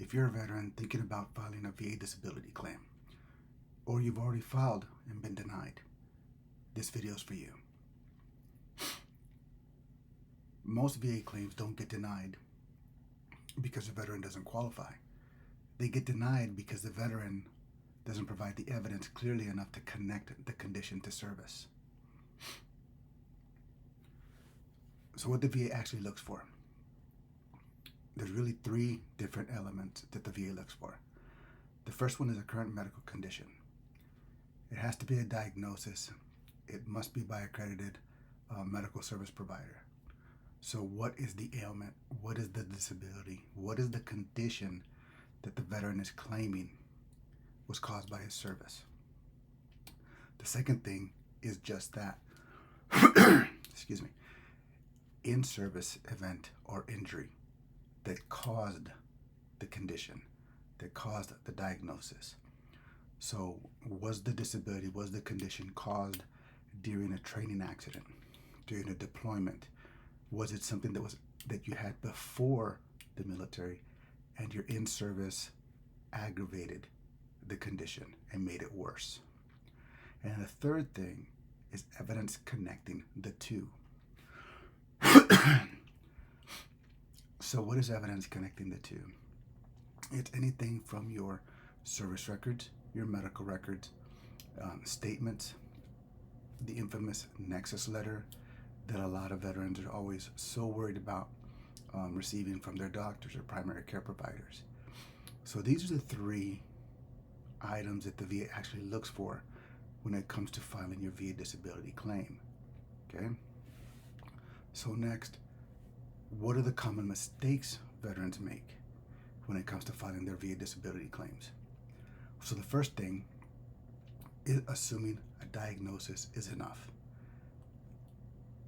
If you're a veteran thinking about filing a VA disability claim, or you've already filed and been denied, this video is for you. Most VA claims don't get denied because the veteran doesn't qualify. They get denied because the veteran doesn't provide the evidence clearly enough to connect the condition to service. So what the VA actually looks for, there's really three different elements that the VA looks for. The first one is a current medical condition. It has to be a diagnosis. It must be by accredited medical service provider. So what is the ailment? What is the disability? What is the condition that the veteran is claiming was caused by his service? The second thing is just that. Excuse me. In-service event or injury that caused the condition, that caused the diagnosis. So was the disability, was the condition caused during a training accident, during a deployment? Was it something that you had before the military and your in-service aggravated the condition and made it worse? And the third thing is evidence connecting the two. So what is evidence connecting the two? It's anything from your service records, your medical records, statements, the infamous nexus letter that a lot of veterans are always so worried about receiving from their doctors or primary care providers. So these are the three items that the VA actually looks for when it comes to filing your VA disability claim. Okay? So next, what are the common mistakes veterans make when it comes to filing their VA disability claims? So the first thing is assuming a diagnosis is enough.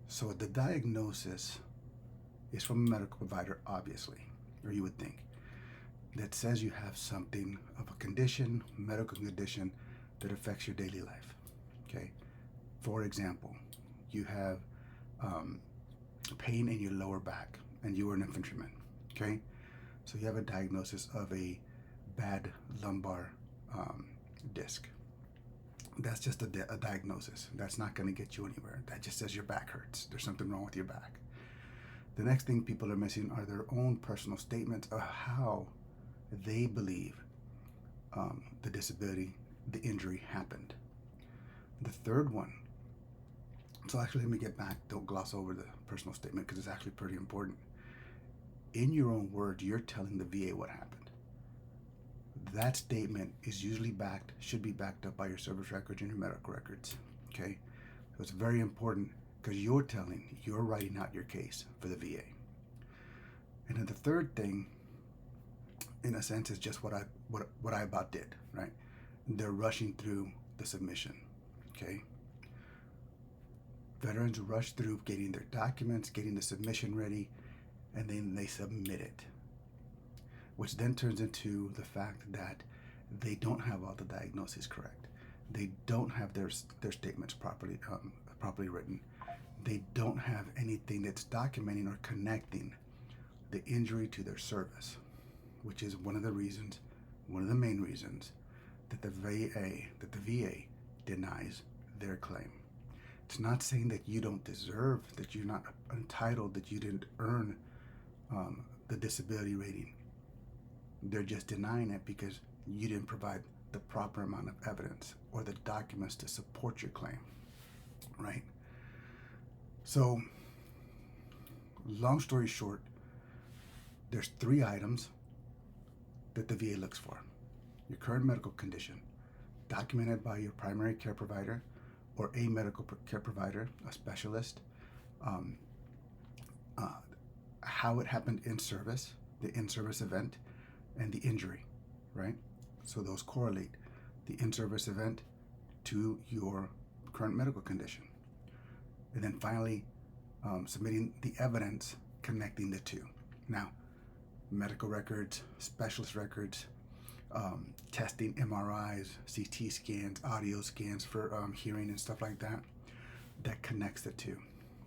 So the diagnosis is from a medical provider, obviously, or you would think, that says you have something of a condition, medical condition, that affects your daily life. Okay? For example, you have pain in your lower back and you were an infantryman. Okay? So you have a diagnosis of a bad lumbar disc. That's just a diagnosis. That's not going to get you anywhere. That just says your back hurts. There's something wrong with your back. The next thing people are missing are their own personal statements of how they believe the disability, the injury happened. The third one, so actually let me get back, don't gloss over the personal statement because it's actually pretty important. In your own words, you're telling the VA what happened. That statement is usually should be backed up by your service records and your medical records. Okay? So it's very important because you're writing out your case for the VA. And then the third thing, in a sense, is just what I about did, right? They're rushing through the submission. Okay? Veterans rush through getting their documents, getting the submission ready, and then they submit it, which then turns into the fact that they don't have all the diagnoses correct. They don't have their statements properly written. They don't have anything that's documenting or connecting the injury to their service, which is one of the main reasons that the VA denies their claim. It's not saying that you don't deserve, that you're not entitled, that you didn't earn the disability rating. They're just denying it because you didn't provide the proper amount of evidence or the documents to support your claim, right? So, long story short, there's three items that the VA looks for. Your current medical condition, documented by your primary care provider or a medical care provider, a specialist, how it happened in service, the in-service event, and the injury, right? So those correlate the in-service event to your current medical condition. And then finally, submitting the evidence connecting the two. Now, medical records, specialist records, testing, MRIs, CT scans, audio scans for hearing and stuff like that, that connects the two.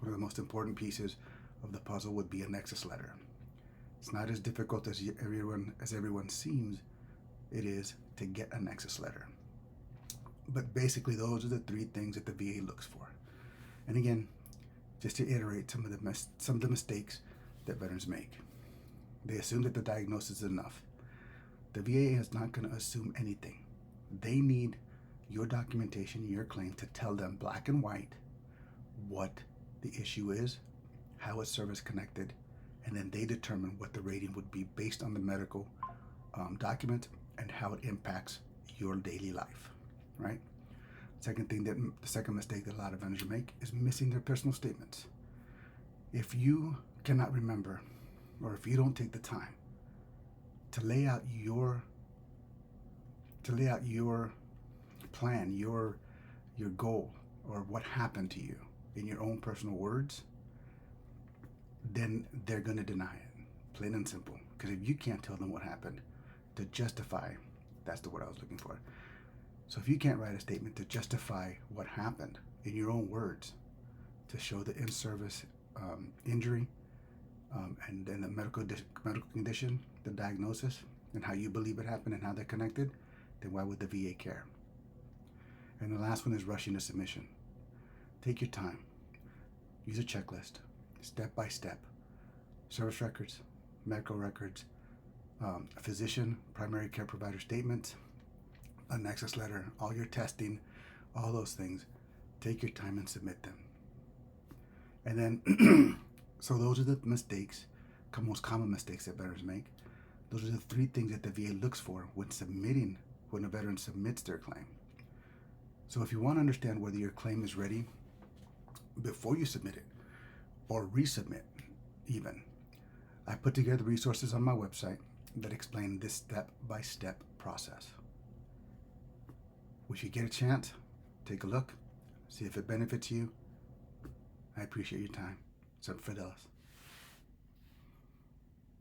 One of the most important pieces of the puzzle would be a nexus letter. It's not as difficult as everyone seems it is to get a nexus letter. But basically, those are the three things that the VA looks for. And again, just to iterate some of the mistakes that veterans make. They assume that the diagnosis is enough. The VA is not going to assume anything. They need your documentation, your claim, to tell them black and white what the issue is, how it's service connected, and then they determine what the rating would be based on the medical document and how it impacts your daily life, right? The second mistake that a lot of veterans make is missing their personal statements. If you cannot remember, or if you don't take the time to lay out your plan, your goal, or what happened to you in your own personal words, then they're going to deny it, plain and simple. Because if you can't tell them what happened to justify, that's the word I was looking for. So if you can't write a statement to justify what happened in your own words, to show the in-service injury and then the medical condition, the diagnosis, and how you believe it happened and how they're connected, then why would the VA care? And the last one is rushing a submission. Take your time. Use a checklist, step by step. Service records, medical records, a physician, primary care provider statement, a nexus letter, all your testing, all those things. Take your time and submit them. And then, so those are the mistakes, most common mistakes that veterans make. Those are the three things that the VA looks for when a veteran submits their claim. So if you want to understand whether your claim is ready before you submit it, or resubmit even, I put together resources on my website that explain this step-by-step process. If you get a chance, take a look, see if it benefits you. I appreciate your time. Semper Fidelis.